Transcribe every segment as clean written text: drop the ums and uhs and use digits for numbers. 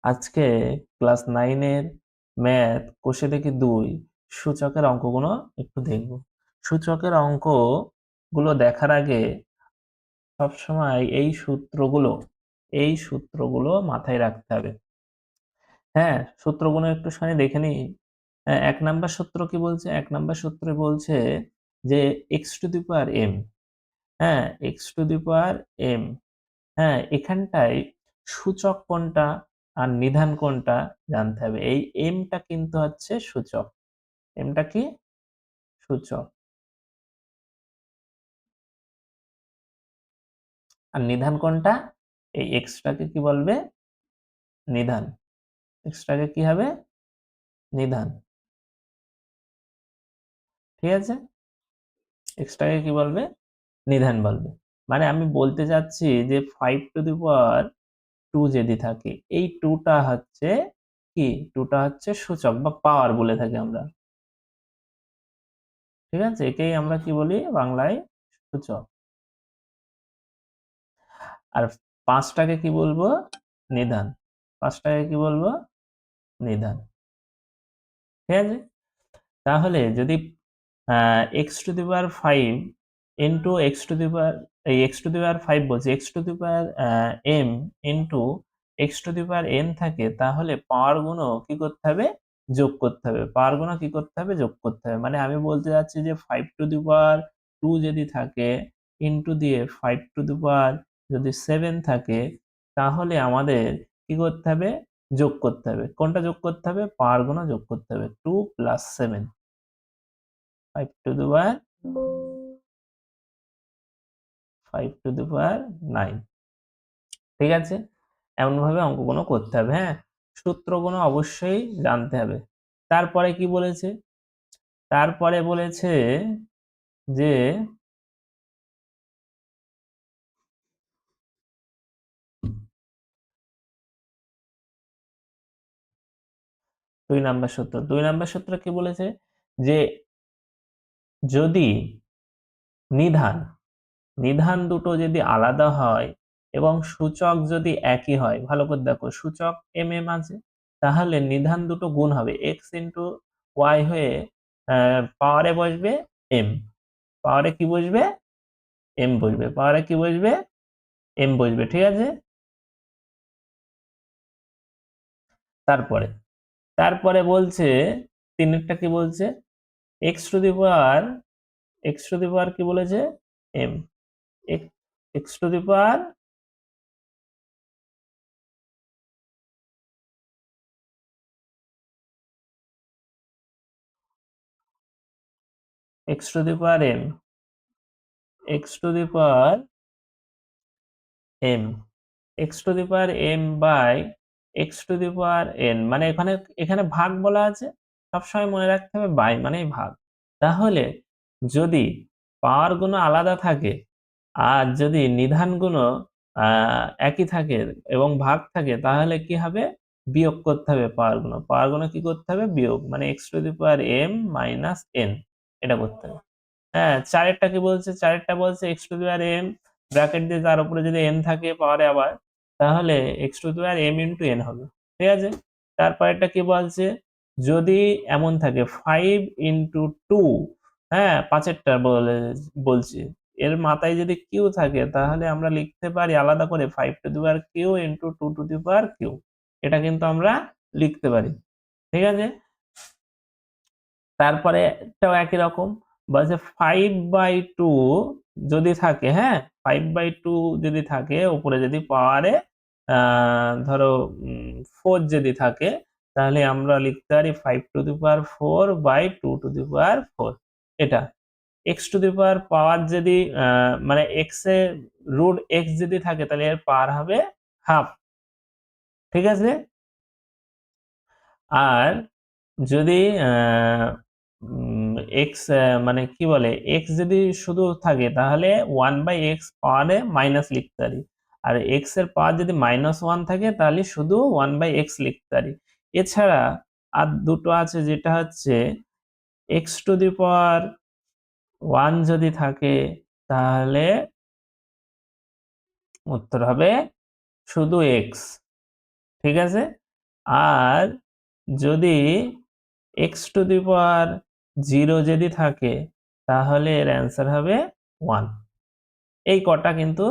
আজকে class 9-এর math কোষে দেখি 2 সূচকের অঙ্কগুলো একটু দেখব। সূচকের অঙ্কগুলো দেখার আগে সবসময় এই সূত্রগুলো মাথায় রাখতে হবে। হ্যাঁ, সূত্রগুলো একটু শুনে দেখে নিই। 1 নাম্বার সূত্র কি বলছে? 1 নাম্বার সূত্রে বলছে যে x⁴m। হ্যাঁ, x⁴m। হ্যাঁ, এখানটায় সূচক কোনটা আর নিধান কোনটা জানতে হবে। এই এমটা কিন্তু হচ্ছে সূচক। এমটা কি? সূচক। আর নিধান কোনটা? এই এক্সটাকে কি বলবে? নিধান। এক্সটাকে কি হবে? নিধান। ঠিক আছে? এক্সটাকে কি বলবে? নিধান বলবে। মানে আমি বলতে চাচ্ছি যে 5⁴2 যদি থাকে, এই 2টা হচ্ছে কি? 2টা হচ্ছে সূচক বা পাওয়ার বলে থাকি আমরা। ঠিক আছে? একেই আমরা কি বলি বাংলায়? সূচক। আর 5টাকে কি বলবো? নিধান। 5টাকে কি বলবো? নিধান। ঠিক আছে? তাহলে যদি x⁵ ইন্টু x⁵ বলছি x⁵m ইন্টু x⁴n থাকে, তাহলে পাওয়ার গুলো কি করতে হবে? যোগ করতে হবে। পাওয়ার গুলো কি করতে হবে? যোগ করতে হবে। মানে আমি বলতে চাচ্ছি যে 5⁵2 যদি থাকে ইন্টু দিয়ে 5⁵7 থাকে, তাহলে আমাদের কি করতে হবে? যোগ করতে হবে। কোনটা যোগ করতে হবে? পাওয়ার গুলো যোগ করতে হবে। 2 + 7, 5⁹9। ঠিক আছে? এমনভাবে অঙ্কগুলো করতে হবে। হ্যাঁ, সূত্রগুলো অবশ্যই জানতে হবে। তারপরে কি বলেছে? তারপরে বলেছে যে 2 নাম্বার সূত্র। 2 নাম্বার সূত্র কি বলেছে? যে যদি নিধান নিধান দুটো যদি আলাদা হয় এবং সূচক যদি একই হয়, ভালো করে দেখো, সূচক mm আছে, তাহলে নিধান দুটো গুণ হবে, x ইন্টু y হয়ে পাওয়ারে বসবে m। পাওয়ারে কি বসবে? m বসবে। পাওয়ারে কি বসবে? m বসবে। ঠিক আছে? তারপরে তারপরে বলছে 3-এরটা কি বলছে? x⁴ কি বলেছে? m। x⁴m x⁴m মানে এখানে ভাগ বলা আছে, সবসময় মনে রাখতে হবে বাই মানেই ভাগ। তাহলে যদি পাওয়ার গুলো আলাদা থাকে আর যদি নিধান গুলো একই থাকে এবং ভাগ থাকে, তাহলে কি হবে? বিয়োগ করতে হবে পাওয়ার গুলো। পাওয়ার গুলো কি করতে হবে? বিয়োগ, মানে x⁴m - n, এটা করতে হবে। হ্যাঁ, 4-এরটা কি বলছে? 4-এরটা বলছে x⁴m ব্র্যাকেট দিয়ে তার উপরে যদি n থাকে পাওয়ারে আবার, তাহলে x⁴m * n হবে। ঠিক আছে? তারপরেরটা কি বলছে? যদি এমন থাকে 5 * 2, হ্যাঁ, 5-এরটা বলছি, এর মাথায় যদি q থাকে, তাহলে আমরা লিখতে পারি আলাদা করে 5⁵q * 2⁵q। এটা কিন্তু আমরা লিখতে পারি। ঠিক আছে? তারপরে এটাও একই রকম বলছে 5/2 যদি থাকে, হ্যাঁ, 5/2 যদি থাকে, উপরে যদি পাওয়ারে ধরো 4 যদি থাকে, তাহলে আমরা লিখতে পারি 5⁴/2⁴ এটা। পাওয়ার যদি মানে x এর √x যদি থাকে, তাহলে এর পাওয়ার হবে হাফ। ঠিক আছে? আর যদি x মানে কি বলে, x যদি শুধু থাকে, তাহলে 1/x পাওয়ারে মাইনাস লিখতে পারি। আর x এর পাওয়ার যদি -1 থাকে, তাহলে শুধু 1/x লিখতে পারি। এছাড়া আর দুটো আছে, যেটা হচ্ছে x⁴1 যদি থাকে, তাহলে উত্তর হবে শুধু x। ঠিক আছে? আর যদি x⁴ যদি থাকে তাহলে এর অ্যান্সার হবে 1। এই কটা কিন্তু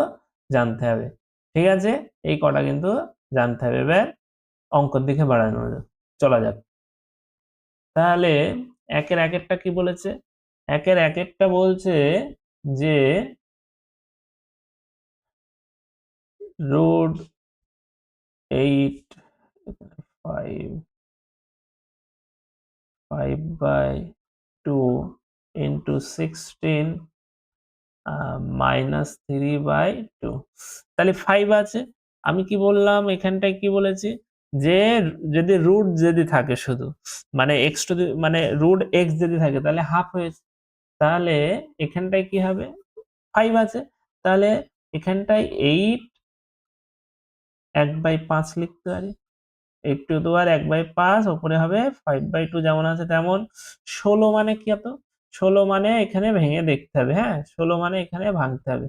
জানতে হবে, ঠিক আছে? এই কটা কিন্তু জানতে হবে। এবার অঙ্কের দিকে বাড়ানো যাক, চলা যাক। তাহলে একের একেরটা কি বলেছে? একের একেরটা বলছে যে √8 5/2 into 16 -3/2, তাহলে 5 আছে। আমি কি বললাম এখানটায়, কি বলেছি যে যদি রুট যদি থাকে শুধু, মানে মানে √x যদি থাকে তাহলে হাফ হয়েছে। তাহলে এখানটায় কি হবে? 5 আছে। তাহলে এখানটায় 8 1/5 লিখতে পারি। 8⁴ 1/5, ওপরে হবে 5/2 যেমন আছে তেমন। 16 মানে কি এত? 16 মানে এখানে ভেঙে দেখতে হবে, হ্যাঁ? 16 মানে এখানে ভাঙতে হবে।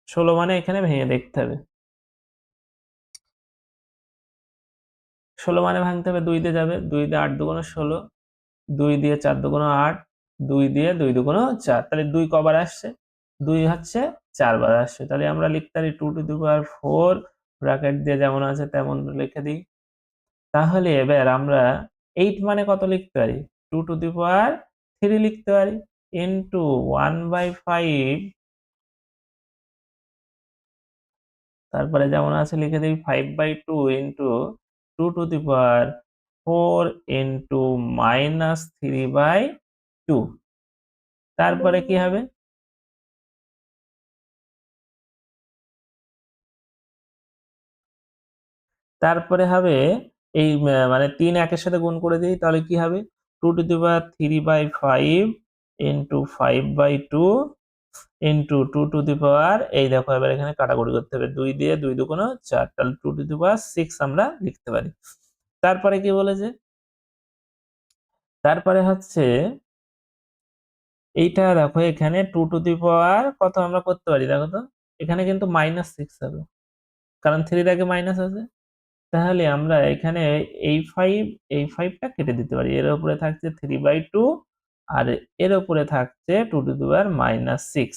16 মানে এখানে ভেঙে দেখতে হবে। 16 মানে ভাঙতে হবে, 2 দিয়ে যাবে। 2 দিয়ে 8 দুগুণে 16, 2 দিয়ে 4 দুগুণে 8, 2 দিয়ে 2 দুগুণে 4। তাহলে 2 কবার আসছে? 2 হচ্ছে 4 বার আসছে। তাহলে আমরা লিখতে পারি 2⁴, ব্র্যাকেট দিয়ে যেমন আছে তেমন লিখে দিই। তাহলে এবার আমরা 8 মানে কত লিখতে পারি? 2⁴ লিখতে পারি ইন্টু 1/5, তারপরে যেমন আছে লিখে দিই 5/2 ইন্টু 2⁴ ইন্টু -3/2। তারপরে কি হবে? তারপরে হবে এই মানে 3 একের সাথে গুণ করে দিই, তাহলে কি হবে? 2⁵/5 ইন্টু 5/2 ইন্টু 2⁵, এই দেখো এবার এখানে কাটাকুটি করতে হবে। 2 দিয়ে 2 দুগুণ 4, তাহলে 2⁵ আমরা লিখতে পারি। তারপরে কি বলেছে? তারপরে হচ্ছে এইটা দেখো, এখানে 2⁵ কত আমরা করতে পারি দেখো তো? এখানে কিন্তু -6 হবে, কারণ 3 এর আগে মাইনাস আছে। তাহলে আমরা এখানে এই 5 টা কেটে দিতে পারি। এর উপরে থাকছে 3/2 আর এর উপরে থাকছে 2⁻6।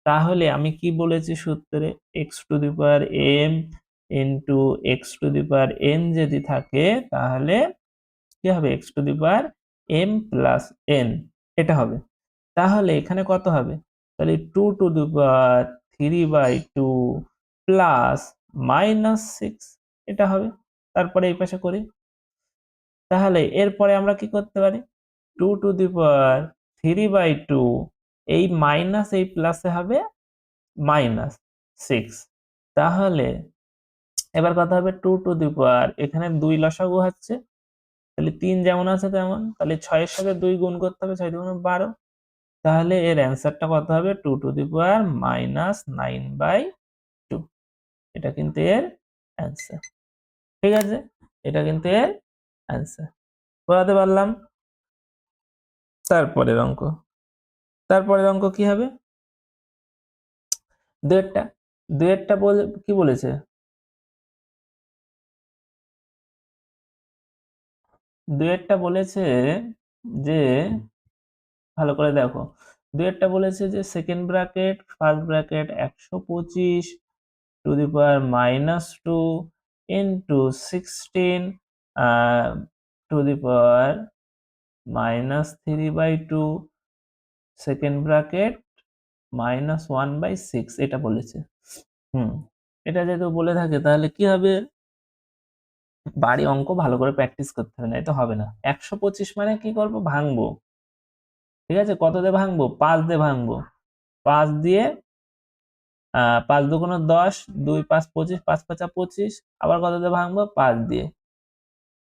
তাহলে আমি কি বলেছি সূত্রে? x⁴m ইন্টু x⁴n যদি থাকে তাহলে কি হবে? x⁴m প্লাস n, এটা হবে। তাহলে এখানে কত হবে? তাহলে 2⁵3/2 প্লাস -6, এটা হবে। তারপরে এই পাশে করি। তাহলে এরপরে আমরা কি করতে পারি? 2⁵3/2, এই মাইনাস এই প্লাসে হবে -6। তাহলে এবার কথা হবে 2⁵, এখানে 2 লসাগু হচ্ছে, তাহলে 3 যেমন আছে তেমন। তাহলে 6 এর সাথে 2 গুণ করতে হবে, 6 দুগুণে 12। তাহলে এর অ্যান্সারটা কত হবে? 2⁻৯/2। এটা কিন্তু এর অ্যান্সার, ঠিক আছে? এটা কিন্তু এর অ্যান্সার। বোঝাতে পারলাম? তারপরের অঙ্ক। তারপরের অঙ্ক কি হবে? দুয়েরটা। দুয়েরটা কি বলেছে? দুয়েরটা বলেছে যে, ভালো করে দেখো। দুয়েরটা বলেছে যে second bracket first bracket 125 to into 16 to the power -3/2 second bracket -1/6, এটা বলেছে। এটা যেহেতু বলে থাকে তাহলে কি হবে? বাড়ি অঙ্ক ভালো করে প্র্যাকটিস করতে হবে, না তো হবে না। 125 মানে কি করব? ভাঙবো, ঠিক আছে? কত দিয়ে ভাঙবো? 5 দিয়ে ভাঙবো। 5 দিয়ে 5 দুগুণ 10, 2 5 25, 5 5 25। আবার কত দিয়ে ভাঙবো? 5 দিয়ে।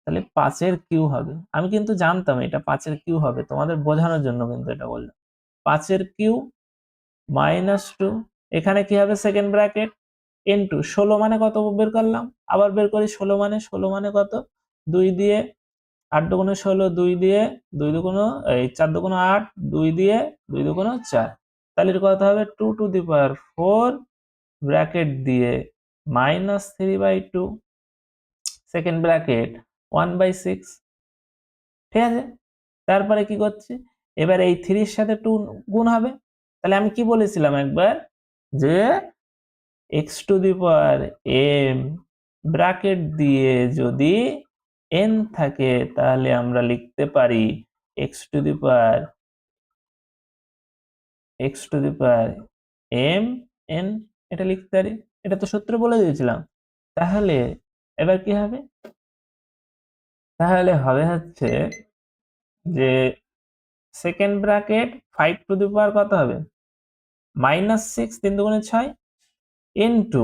তাহলে 5 এর কিউ হবে। আমি কিন্তু জানতাম এটা 5 এর কিউ হবে, তোমাদের বোঝানোর জন্য কিন্তু এটা বললাম। 5 এর কিউ -2, এখানে কি হবে? সেকেন্ড ব্র্যাকেট ইন্টু 16 মানে কত বের করলাম? আবার বের করি। 16 মানে কত? 2 দিয়ে 8 দুগুণে 16, 2 দিয়ে 2 দুগুণ, এই 4 দুগুণ 8, 2 দিয়ে 2 দুগুণ 4। তাহলে এর কত হবে? 2⁴ ব্র্যাকেট দিয়ে -3/2 সেকেন্ড ব্র্যাকেট 1/6, ঠিক আছে। তারপরে কি করছি, এবার এই 3 এর সাথে 2 গুণ হবে। তাহলে আমি কি বলেছিলাম একবার, যে x⁴m ব্র্যাকেট দিয়ে যদি n থাকে তাহলে আমরা লিখতে পারি x⁴m n, এটা লিখতে পারি। এটা তো সূত্র বলে দিয়েছিলাম। তাহলে এবার কি হবে, তাহলে হবে হচ্ছে যে সেকেন্ড ব্র্যাকেট 5 কত হবে, -6 3 দুগুণে 6 ইনটু,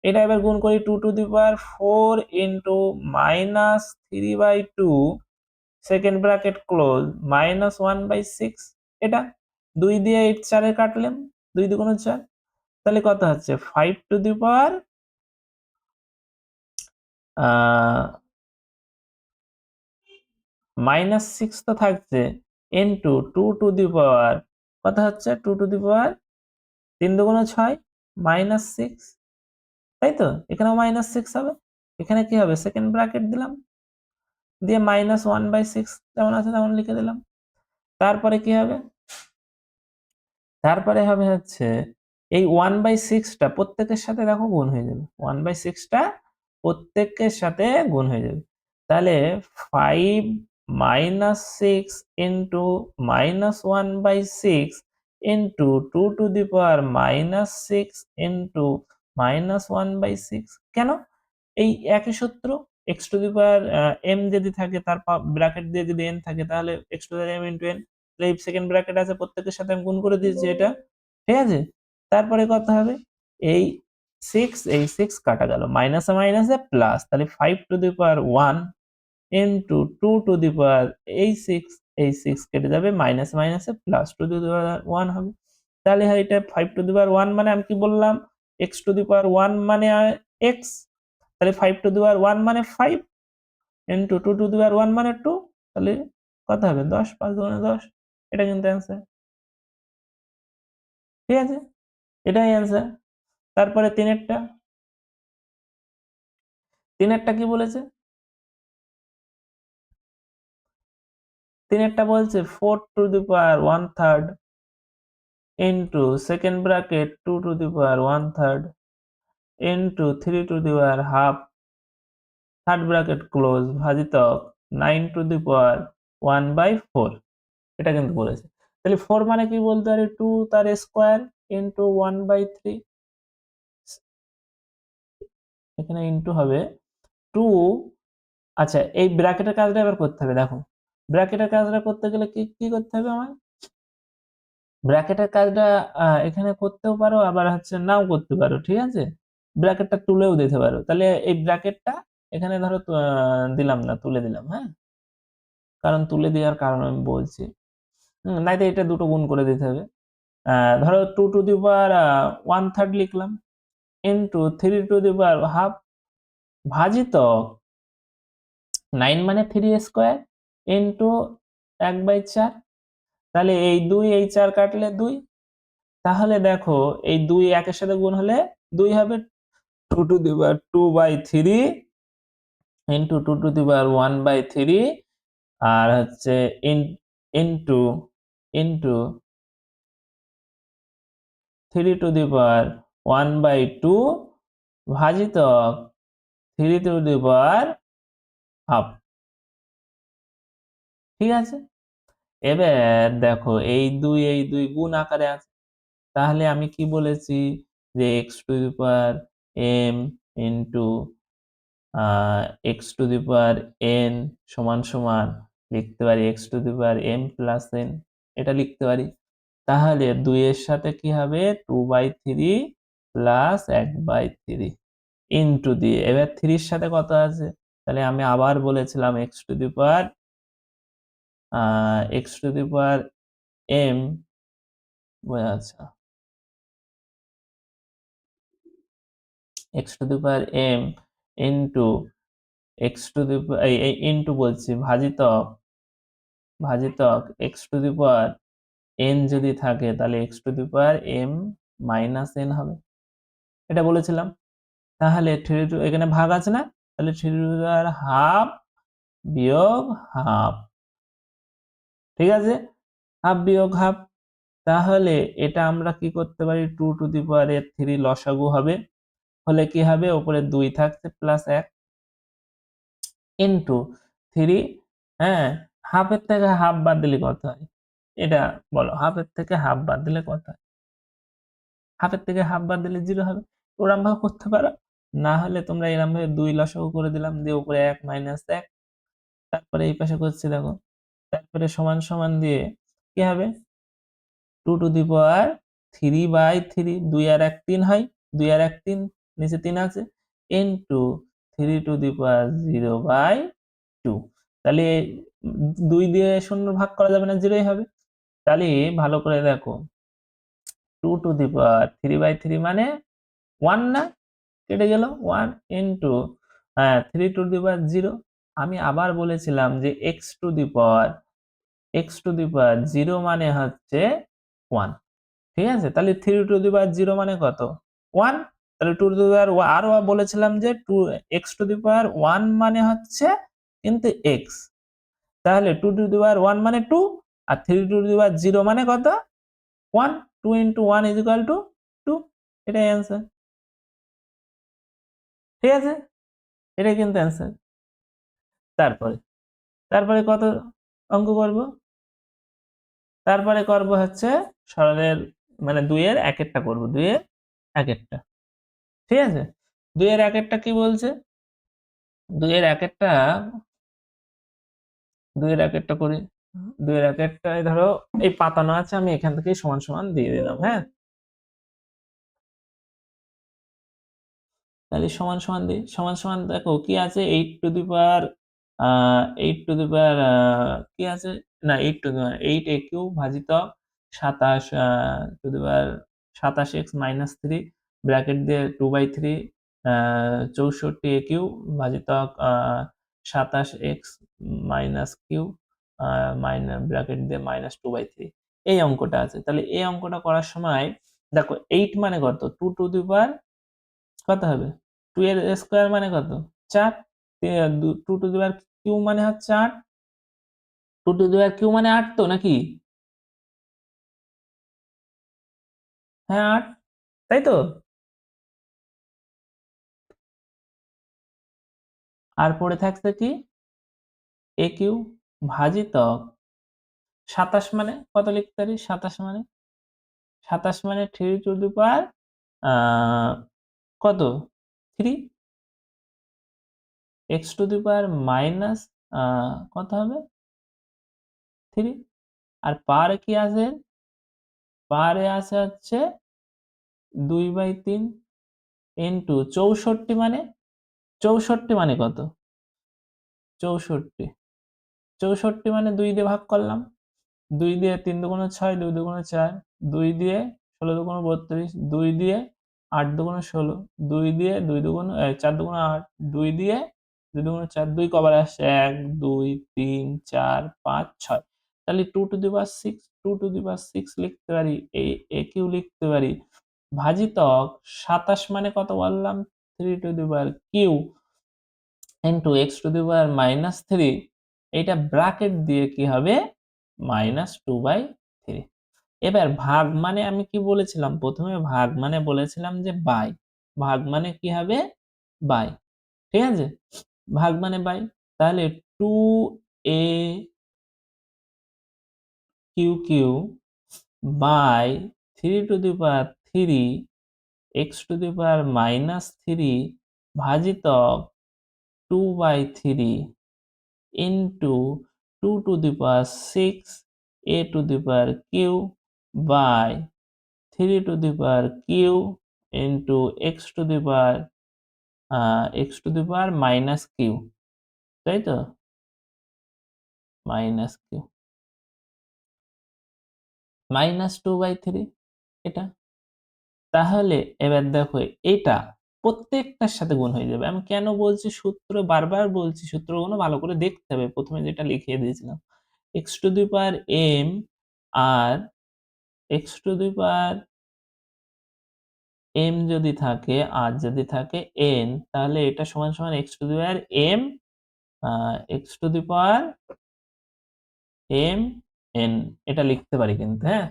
এটা এবার গুণ করি 2⁴ ইনটু -3/2 সেকেন্ড ব্র্যাকেট ক্লোজ -1/6, এটা 2 দিয়ে 8 4 কাটলাম, 2 দুগুণে 4, তাহলে কত হচ্ছে 5 টু দি পাওয়ার -6 তো থাকছে, ইনটু 2 টু দি পাওয়ার কত হচ্ছে 2 টু দি পাওয়ার 3 দুগুণে 6 -6, তাই তো, এখানেও -6 হবে, এখানে কি হবে সেকেন্ড ব্র্যাকেট দিলাম, দিয়ে -1/6 যেমন আছে তেমন লিখে দিলাম। তারপরে কি হবে, তারপরে হবে হচ্ছে এই 1/6 টা প্রত্যেকের সাথে দেখো গুণ হয়ে যাবে, 1/6 টা প্রত্যেকের সাথে গুণ হয়ে যাবে। তাহলে 5 -6 into -1/6 into 2 to the power -6 into -1/6, কেন, এই একই সূত্র, x to the power m যদি থাকে তার ব্র্যাকেট দিয়ে যদি n থাকে তাহলে x to the power m into n, এই সেকেন্ড ব্র্যাকেট আছে প্রত্যেকের সাথে আমি গুণ করে দিয়েছি এটা, ঠিক আছে। তারপরে কত হবে, এই 6 এই 6 কাটা গেল, মাইনাসে মাইনাসে প্লাস, তাহলে 5 to the power 1 into 2 to the power এই 6 কেটে যাবে, মাইনাসে মাইনাসে প্লাস 2 টু দি পাওয়ার 1 হবে। তাহলে হয় এটা 5 টু দি পাওয়ার 1 মানে আমি কি বললাম, x টু দি পাওয়ার 1 মানে x, তাহলে 5 টু দি পাওয়ার 1 মানে 5 ইনটু 2 টু দি পাওয়ার 1 মানে 2, তাহলে কত হবে 10, 5 দুগুণে 10, এটা কিন্তু অ্যান্সার, ঠিক আছে, এটাই অ্যান্সার। তারপরে তিনেরটা কি বলেছে, তিনেরটা বলছে 4 two the power 1/3 into second bracket 2 to the power 1/3 into 3 to the power half third bracket close ভাজিতক 9 টু দি পাওয়ার 1/4, এটা কিন্তু বলেছে। তাহলে 4 মানে কি বলতে পারি, 2 তার স্কোয়ার ইনটু 1/3, এখানে ইনটু হবে 2, আচ্ছা এই ব্র্যাকেটের কাজটা এবার করতে হবে, দেখো ব্র্যাকেটের কাজটা করতে গেলে কি কি করতে হবে আমার, ব্র্যাকেটের কাজটা এখানে করতেও পারো আবার হচ্ছে নাও করতে পারো, ঠিক আছে, ব্র্যাকেটটা তুলেও দিতে পারো। তাহলে এই ব্র্যাকেটটা এখানে ধরো দিলাম না, তুলে দিলাম, হ্যাঁ, কারণ তুলে দেওয়ার কারণ আমি বলছি, নাই তো এটা দুটো গুণ করে দিতে হবে। ধরো 2 টু দি পাওয়ার 1/3 লিখলাম into 3 to the power half ভাজিতক 9 মানে 3 স্কোয়ার ইনটু 1/4, তাহলে এই 2 এই 4 কাটলে 2, তাহলে দেখো এই 2 একের সাথে গুণ হলে 2 হবে, 2 to the power 2/3 into 2 to the power 1/3 আর হচ্ছে into into 3 to the power 1/2 ভাজিতক 3 টু দি পাওয়ার হাফ, ঠিক আছে। এবার দেখো এই 2 গুণ আকারে আছে, তাহলে আমি কি বলেছি যে x to the power m into x to the power n সমান সমান লিখতে পারি x to the power m plus n, এটা লিখতে পারি। তাহলে 2 এর সাথে কি হবে 2/3 প্লাস 1/3 ইনটু দিয়ে, এবার 3 এর সাথে কত আছে, তাহলে আমি আবার বলেছিলাম x to the power m, আচ্ছা x to the power m into x to দি এই ইনটু বলছি ভাজিতক x to the power n যদি থাকে তাহলে x to the power m minus n হবে, এটা বলেছিলাম। তাহলে 3 টু এখানে ভাগ আছে না, তাহলে 3 টু দি পাওয়ার হাফ বিয়োগ হাফ, ঠিক আছে, হাফ বিয়োগ হাফ। তাহলে এটা আমরা কি করতে পারি, 2 টু দি পাওয়ার 3 লসাগু হবে, হলে কি হবে, উপরে 2 থাকছে প্লাস 1 ইন্টু 3, হ্যাঁ, হাফের থেকে হাফ বাদ দিলে কত হয়, এটা বলো, হাফের থেকে হাফ বাদ দিলে কত হয়, হাফের থেকে হাফ বাদ দিলে 0 হবে। ওরম ভাবে করতে পারো, না হলে তোমরা এরম ভাবে 2 লসাগু করে দিলাম, দিয়ে উপরে 1 মাইনাস 1, তারপরে এই পাশে করছি দেখো, তারপরে সমান সমান দিয়ে কি হবে, 2 টু দি পাওয়ার 3/3, 2 আর 1 3 হয়, 2 আর 1 3, নিচে 3 আছে, ইন্টু 3 টু দি পাওয়ার 0/2। তাহলে 2 দিয়ে 0 ভাগ করা যাবে না, 0ই হবে। তাহলে ভালো করে দেখো, 2 টু দি পাওয়ার 3/3 মানে 1 না, কেটে গেল 1 ইন্টু 3 টু দি পাওয়ার 0। আমি আবার বলেছিলাম যে x টু দি পাওয়ার 0 মানে হচ্ছে 1, ঠিক আছে, তাহলে 3 টু দি পাওয়ার 0 মানে কত, 1, তাহলে 2 টু দি পাওয়ার, আরো বলেছিলাম যে x টু দি পাওয়ার 1 মানে হচ্ছে কিন্তু x, তাহলে 2 টু দি পাওয়ার 1 মানে 2, আর 3 টু দি পাওয়ার 0 মানে কত, 1, 2 ইন্টু 1 ইজ ইকুয়াল টু 2, এটাই অ্যান্সার, ঠিক আছে, এটাই কিন্তু অ্যান্সার। তারপরে তারপরে কত অঙ্ক করব, তারপরে করব হচ্ছে সরলের মানে 2 এর এক একটা করব, 2 এর এক একটা, ঠিক আছে, 2 এর এক একটা কি বলছে, 2 এর এক একটা, 2 এর এক একটা করি, 2 এর এক একটায় ধরো এই পাতানো আছে, আমি এখান থেকে সমান সমান দিয়ে দিলাম, হ্যাঁ, তাহলে সমান সমান দিই, সমান সমান দেখো কি আছে, 8 two the power 8 two the পাওয়ার কি আছে, না 8 two the power 8 a cube ভাজিত 27 two the power 27x minus 3 bracket দিয়ে 2/3 64 a কিউব ভাজিত 27x minus cube minus bracket দিয়ে মাইনাস 2/3, এই অঙ্কটা আছে। তাহলে এই অঙ্কটা করার সময় দেখো 8 মানে কত, 2 টু দি পাওয়ার কত হবে, 2 এর স্কয়ার মানে কত, 4, 2 টু দি পাওয়ার কিউ মানে হচ্ছে 8, 2 টু দি পাওয়ার কিউ মানে 8 তো নাকি, হ্যাঁ 8, তাই তো, আর পড়ে থাকছে কি এ কিউ ভাজিত 27 মানে কত লিখতে পারি, 27 মানে 3 টু দি পাওয়ার কত 3, x to the power minus কত হবে 3, আর পাওয়ারে কি আছে, পাওয়ারে আছে হচ্ছে 2/3 ইন্টু 64 মানে, 64 মানে কত, 64, 64 মানে 2 দিয়ে ভাগ করলাম, 2 দিয়ে 3 দুগুণে 6, 2 দুগুণে 4, 2 দিয়ে 16 দুগুণে 32, 2 দিয়ে 8 দুগুণে 16, 2 দিয়ে 2 দুগুণে 4 দুগুণে 8, 2 দিয়ে 2 দুগুণে 4, 2 কবার আসছে 1 2 3 4 5 6, তাহলে 2 to the power 6, 2 to the পাওয়ার 6 লিখতে পারি, এই এ কিউ লিখতে পারি, ভাজিতক 27 মানে কত বললাম, 3 to the power q into x to the power minus 3, এইটা ব্র্যাকেট দিয়ে কি হবে মাইনাস 2/3। এবার ভাগ মানে আমি কি বলেছিলাম, প্রথমে ভাগ মানে বলেছিলাম যে বাই, ভাগ মানে কি হবে বাই, ঠিক আছে, ভাগ মানে বাই, তাহলে 2a q q by 3 to the power 3 x to the power minus 3 ভাজিতক 2/3 into 2 to the power 6 a to the power q by 3 to the power q into x to the power minus q, তাই তো, minus q minus 2/3 এটা, তাহলে এবার দেখো এটা প্রত্যেকটার সাথে গুণ হয়ে যাবে। আমি কেন বলছি, সূত্র বারবার বলছি, সূত্রগুলো ভালো করে দেখতে হবে, প্রথমে যেটা লিখিয়ে দিয়েছিলাম, x to the power m আর x to the power m যদি থাকে আর যদি থাকে n, তাহলে এটা সমান সমান x to the power m x to the power m n, এটা লিখতে পারি কিন্তু, হ্যাঁ,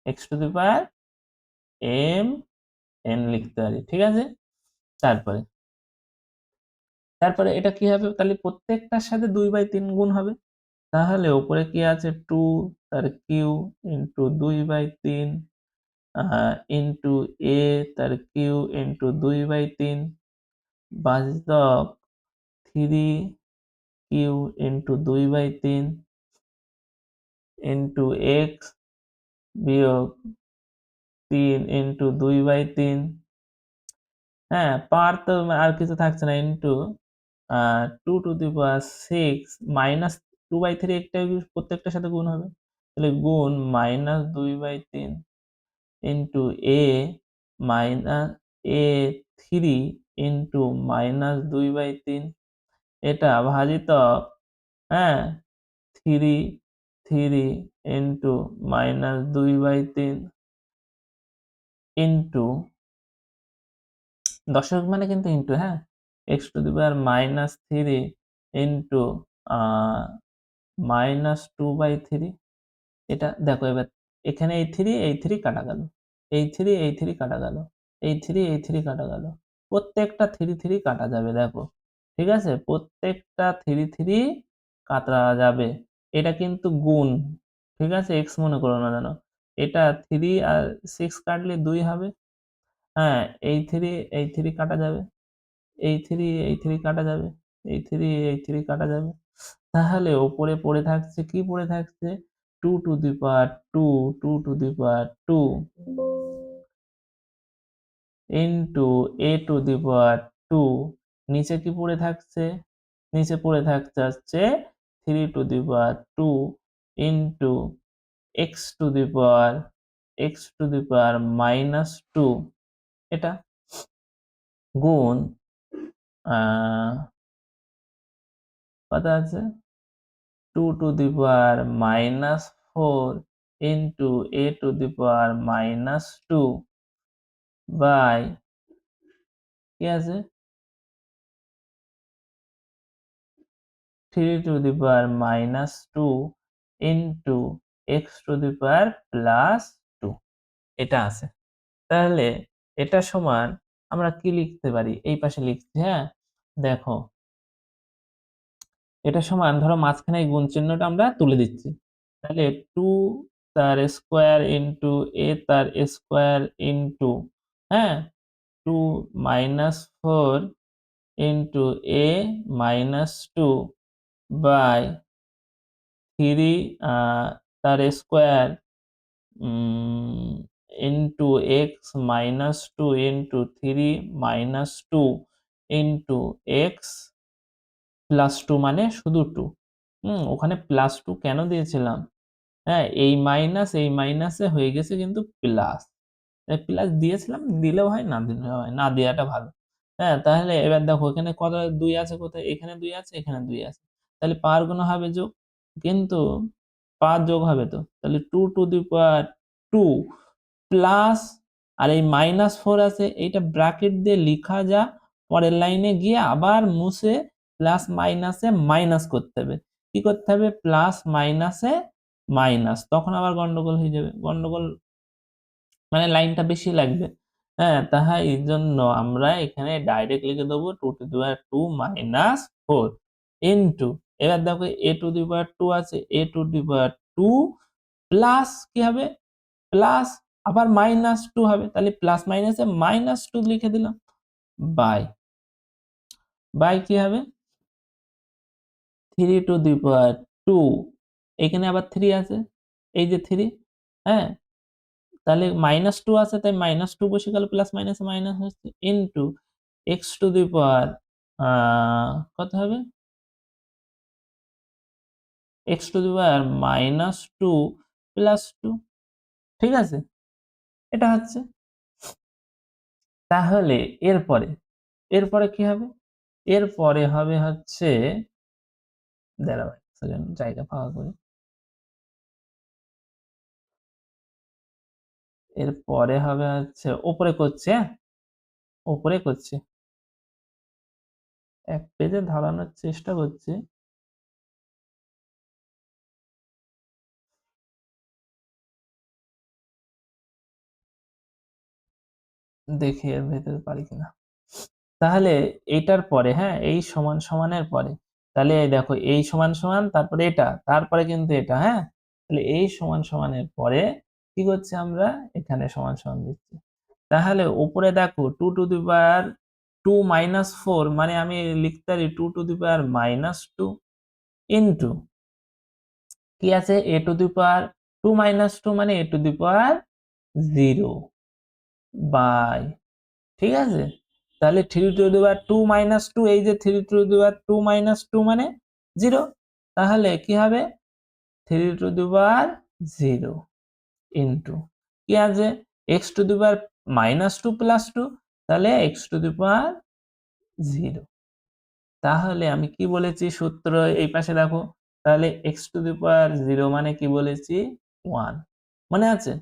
x to the power m n লিখতে পারি, ঠিক আছে। তারপরে তারপরে এটা কি হবে, তাহলে প্রত্যেকটার সাথে 2/3 গুণ হবে। তাহলে উপরে কি আছে, 2 তার কিউ ইন্টু 2/3 ইন্টু a তার কিউ ইন্টু 2/3 ভাজিতক 3 কিউ ইন্টু 2/3 ইন্টু এক্স বিয়োগ 3 ইন্টু 2/3, হ্যাঁ, পাওয়ার তো আর কিছু থাকছে না, into 2 to the power 6 minus 2/3 একটা প্রত্যেকটার সাথে গুণ হবে, তাহলে গুণ মাইনাস 2/3 ইন্টু এ মাইনাস এ 3 ইন্টু মাইনাস 2/3, এটা ভাজিতক, হ্যাঁ, 3 ইন্টু মাইনাস 2/3 ইন্টু দশক মানে কিন্তু ইন্টু, হ্যাঁ, x to the power minus 3 into minus 2/3। এটা দেখো এবার, এখানে এই থ্রি কাটা গেল, এই থ্রি কাটা গেল, এই থ্রি কাটা গেল, প্রত্যেকটা থ্রি কাটা যাবে, দেখো, ঠিক আছে, প্রত্যেকটা থ্রি কাটা যাবে। এটা কিন্তু গুণ, ঠিক আছে, এক্স মনে করো না যেন, এটা 3 আর 6 কাটলে 2 হবে, হ্যাঁ, এই থ্রি কাটা যাবে, এই থ্রি কাটা যাবে, এই থ্রি কাটা যাবে, তাহলে ওপরে পড়ে থাকছে, কি পড়ে থাকছে, 2 to the power 2 2 to the power 2 into a to the power 2, নিচে কি পড়ে থাকছে, নিচে পড়ে থাকছে হচ্ছে 3 to the power 2 into x to the power minus 2, এটা গুণ কত আছে, 2 to the power minus 4 into a to the power minus 2 by কি আছে 3 to the power minus 2 into x to the power plus 2, এটা আছে। তাহলে এটা সমান আমরা কি লিখতে পারি, এই পাশে লিখছি, হ্যাঁ, দেখো, এটা সমান, ধরো মাঝখানে এই গুণ চিহ্নটা আমরা তুলে দিচ্ছি, তাহলে 2 তার স্কোয়ার ইন্টু a তার স্কোয়ার ইন্টু, হ্যাঁ, 2 minus 4 into a minus 2 by 3 তার square into x minus 2 into 3 minus 2 into x plus 2 মানে শুধু 2, ওখানে প্লাস 2 কেন দিয়েছিলাম, হ্যাঁ, এই মাইনাসে হয়ে গেছে কিন্তু প্লাস, প্লাস দিয়েছিলাম, দিলেও হয় না দিলেও হয়, না দেওয়াটা ভালো, হ্যাঁ। তাহলে এবার দেখো এখানে কত 2 আছে, কোথায়, এখানে 2 আছে, এখানে 2 আছে, তাহলে পাওয়ার গুলো হবে যোগ, কিন্তু পাওয়ার যোগ হবে তো, তাহলে 2 টু দি পাওয়ার 2 প্লাস, আর এই মাইনাস 4 আছে, এইটা ব্র্যাকেট দিয়ে লেখা যা, পরের লাইনে গিয়ে আবার মুছে প্লাস মাইনাসে মাইনাস করতে হবে, কি করতে হবে, প্লাস মাইনাসে মাইনাস, তখন আবার গন্ডগোল হয়ে যাবে, গন্ডগোল মানে লাইনটা বেশি লাগবে, হ্যাঁ, তাই এই জন্য আমরা এখানে ডাইরেক্ট লিখে দেবো 2 to the power 2 minus 4 into, এবার দেখো a টু দি পাওয়ার 2 আছে, a to the power 2 plus কি হবে, প্লাস আবার মাইনাস 2 হবে, তাহলে প্লাস মাইনাসে মাইনাস 2 লিখে দিলাম, বাই বাই কি হবে 3 টু দি পাওয়ার 2, এখানে আবার 3 আছে, এই যে 3, হ্যাঁ, তাহলে মাইনাস 2 আছে, তাই মাইনাস 2 বসে গেল, প্লাস মাইনাসে মাইনাস হচ্ছে, ইন্টু এক্স টু দি পাওয়ার কত হবে, x to the power minus 2 plus 2, ঠিক আছে, এটা হচ্ছে। তাহলে এরপরে এরপরে কি হবে, এরপরে হবে হচ্ছে, দাঁড়াও এক সেকেন্ড জায়গা ফাঁকা করি, এরপরে হবে হচ্ছে ওপরে করছে, হ্যাঁ, উপরে করছি, এক পেজে ধরানোর চেষ্টা করছি। দেখি এর ভেতরে পারি কিনা। তাহলে এইটার পরে, হ্যাঁ, এই সমান সমানের পরে, তাহলে এই দেখো এই সমান সমান, তারপরে এটা, তারপরে কিন্তু এটা, হ্যাঁ, তাহলে এই সমান সমানের পরে কি করছি আমরা, এখানে সমান সমান দিচ্ছি। তাহলে উপরে দেখো 2 টু দি পাওয়ার 2 মাইনাস 4, মানে আমি লিখতে পারি 2 to the power minus 2 into কি আছে, a to the power 2 minus 2 মানে a to the power 0 by, ঠিক আছে। তাহলে 3 টু দি পাওয়ার 2 মাইনাস 2, এই যে 3 টু দি পাওয়ার 2 মাইনাস 2 মানে 0, তাহলে কি হবে 3 টু দি পাওয়ার 0 ইন্টু কি আছে x to the power minus 2 plus 2, তাহলে x টু দি পাওয়ার 0। তাহলে আমি কি বলেছি সূত্র, এই পাশে দেখো, তাহলে x টু দি পাওয়ার 0 মানে কি বলেছি 1, মনে আছে।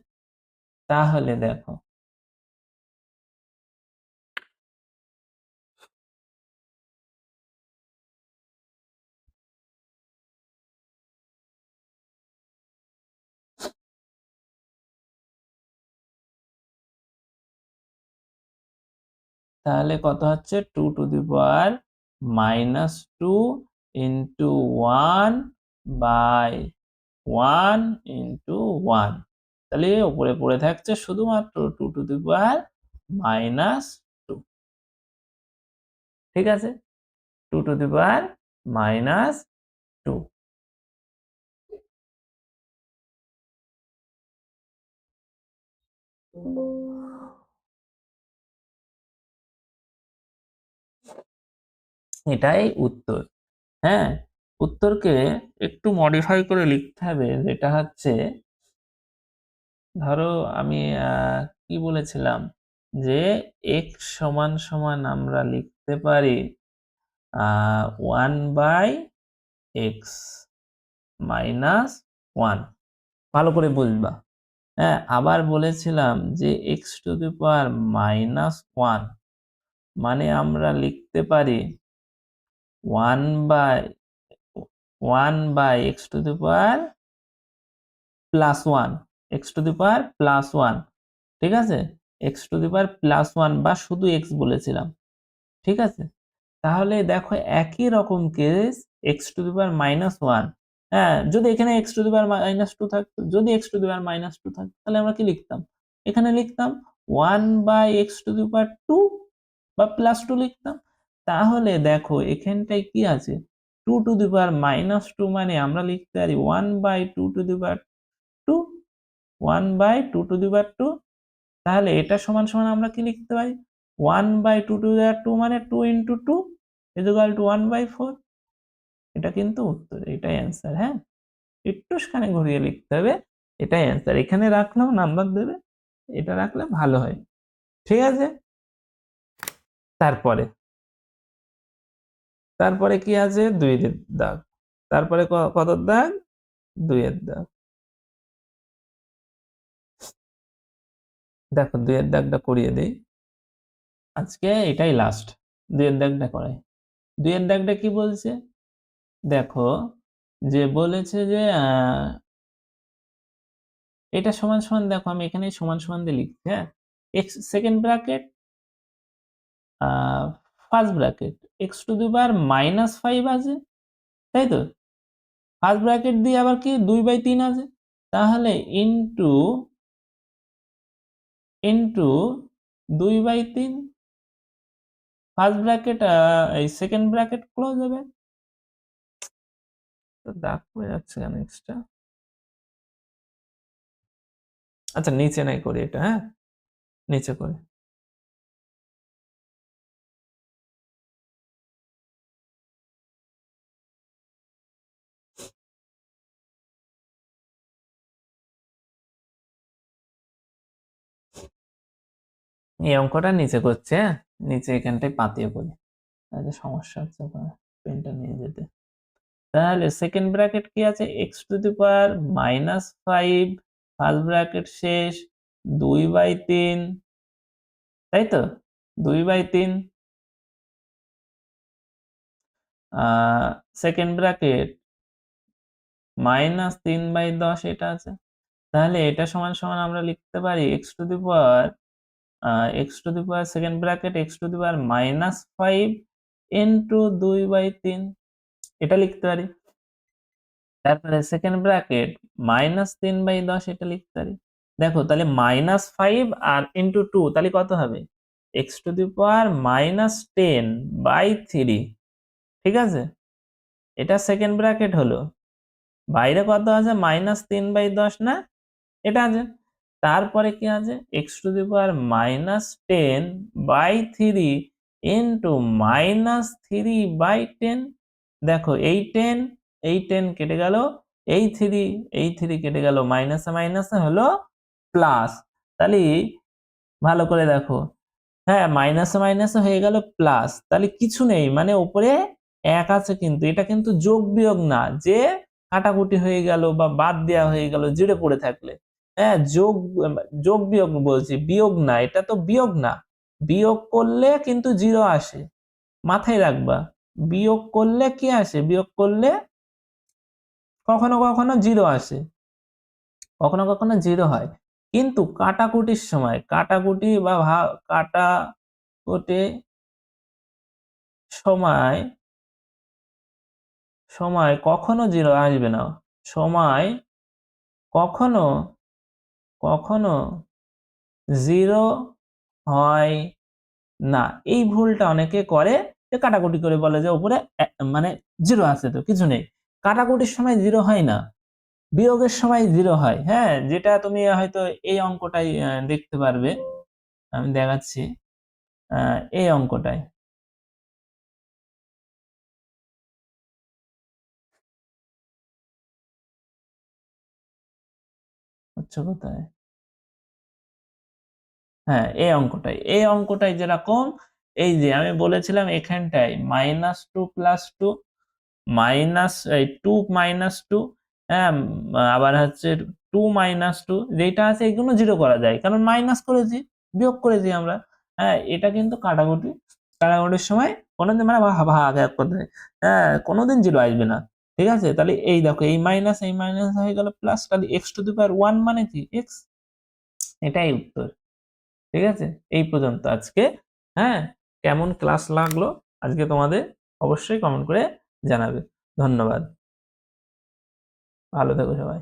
তাহলে দেখো তাহলে কত হচ্ছে 2 to the power minus 2 into 1 by 1 into 1, তাহলে উপরে পড়ে থাকছে শুধুমাত্র 2 টু দি পাওয়ার মাইনাস 2, ঠিক আছে, 2 টু দি পাওয়ার মাইনাস 2। এটাই উত্তর। হ্যাঁ, উত্তরকে একটু মডিফাই করে লিখতে হবে, যেটা হচ্ছে ধরো আমি কি বলেছিলাম যে x সমান সমান আমরা লিখতে পারি 1 বাই এক্স মাইনাস 1, ভালো করে বুঝবা। হ্যাঁ, আবার বলেছিলাম যে x to the power minus 1 মানে আমরা লিখতে পারি 1 by 1 by x to the power plus 1, x to the power plus 1, ঠিক আছে, x to the power plus 1 বা শুধু x বলেছিলাম, ঠিক আছে। তাহলে দেখো একই রকম case x to the power minus 1, হ্যাঁ, যদি এখানে x to the power minus 2 থাকতো, যদি x to the power minus 2 থাকতো, তাহলে আমরা কি লিখতাম, এখানে লিখতাম 1 by x to the power 2 বা প্লাস 2 লিখতাম। তাহলে দেখো এখানটায় কি আছে 2 টু দি পাওয়ার মাইনাস 2 মানে আমরা লিখতে পারি 1 by 2 to the power 2, 1 by 2 to the power 2। তাহলে এটা সমান সমান আমরা কি লিখতে পারি 1 বাই 2 টু দি পাওয়ার 2 মানে 2 ইন্টু 2 ইকুয়াল টু 1 বাই 4। এটা কিন্তু উত্তর, এটাই অ্যান্সার। হ্যাঁ, একটুখানি ঘুরিয়ে লিখতে হবে, এটাই অ্যান্সার। এখানে রাখলেও নাম্বার দেবে, এটা রাখলে ভালো হয়, ঠিক আছে। তারপরে তারপরে কি আছে 2 এর দাগ, তারপরে কত দাগ 2 এর দাগ। দেখো 2 এর দাগটা করিয়ে দেই, আজকে এটাই লাস্ট, 2 এর দাগটা করাই। 2 এর দাগটা কি বলছে দেখো, যে বলেছে যে এটা সমান সমান, দেখো আমি এখানে সমান সমান দিয়ে লিখছি, হ্যাঁ, x second bracket first bracket x to the power minus 5 আছে, তাই তো, ফার্স্ট ব্র্যাকেট দিয়ে আবার কি 2/3 আছে, তাহলে ইনটু ইনটু 2/3, ফার্স্ট ব্র্যাকেট এই সেকেন্ড ব্র্যাকেট ক্লোজ হবে। তো দাগ পড়ে যাচ্ছে কেন এক্সট্রা, আচ্ছা নিচে নাই করি এটা, হ্যাঁ, নিচে করি। এই অঙ্কটা নিচে করছে, হ্যাঁ, নিচে এখানটায় পাতিয়ে করি, তাহলে সমস্যা হচ্ছে ওখানে পেনটা নিয়ে যেতে। তাহলে সেকেন্ড ব্র্যাকেট কি আছে x to the power minus 5, first bracket শেষ 2/3, তাই তো, 2/3 সেকেন্ড ব্র্যাকেট -3/10 এটা আছে। তাহলে এটা সমান সমান আমরা লিখতে পারি x⁻, second bracket x⁻⁻5 into 2/3 এটা লিখতে পারি। তারপরে সেকেন্ড ব্র্যাকেট -3/10 এটা লিখতে পারি। দেখো তাহলে -5 আর ইন্টু 2 তাহলে কত হবে? x⁻−10/3 ঠিক আছে? এটা সেকেন্ড ব্র্যাকেট হলো। বাইরে কত আছে? -3/10 না? এটা আছে। তারপরে কি আছে? x⁻−10/3 ইন্টু -3/10 দেখো এই 10 কেটে গেল, এই 3 কেটে গেল, মাইনাসে মাইনাসে হলো প্লাস। তাহলে ভালো করে দেখো, হ্যাঁ মাইনাসে মাইনাসে হয়ে গেল প্লাস, তাহলে কিছু নেই মানে উপরে 1 আছে, কিন্তু এটা কিন্তু যোগ বিয়োগ না যে কাটাকুটি হয়ে গেল বা বাদ দেওয়া হয়ে গেল জিরো পড়ে থাকলে। হ্যাঁ যোগ বিয়োগ বলছি, বিয়োগ না, এটা তো বিয়োগ না। বিয়োগ করলে কিন্তু জিরো আসে, মাথায় রাখবা। বিয়োগ করলে কি আসে? বিয়োগ করলে কখনো কখনো জিরো আসে, কখনো কখনো জিরো হয়। কিন্তু কাটাকুটির সময়, কাটাকুটি বা কাটাকুটি সময় সময় কখনো জিরো আসবে না। সময় কখনো কখনো জিরো হয় না। এই ভুলটা অনেকে করে, যে কাটাকুটি করে বলে যে উপরে মানে জিরো আছে তো কিছু নেই। কাটাকুটির সময় জিরো হয় না, বিয়োগের সময় জিরো হয়। হ্যাঁ, যেটা তুমি হয়তো এই অঙ্কটাই দেখতে পারবে, আমি দেখাচ্ছি এই অঙ্কটায়। হচ্ছে কোথায়? হ্যাঁ এই অঙ্কটাই যেরকম, এই যে আমি বলেছিলাম এখানটায় -2 + 2 -2 হ্যাঁ, আবার হচ্ছে 2 - 2 যেটা আছে এগুলো জিরো করা যায়, কারণ মাইনাস করেছি, বিয়োগ করেছি আমরা। হ্যাঁ, এটা কিন্তু কাটাকুটির সময় কোনোদিন মানে ভাগ এক কথায়, হ্যাঁ কোনোদিন জিরো আসবে না। ঠিক আছে? তাহলে এই দেখো এই মাইনাস হয়ে গেল প্লাস, তাহলে x⁻1 মানে কি? x, এটাই উত্তর। ঠিক আছে? এই পর্যন্ত আজকে। হ্যাঁ, কেমন ক্লাস লাগলো আজকে তোমাদের অবশ্যই কমেন্ট করে জানাবে। ধন্যবাদ। ভালো থেকো সবাই।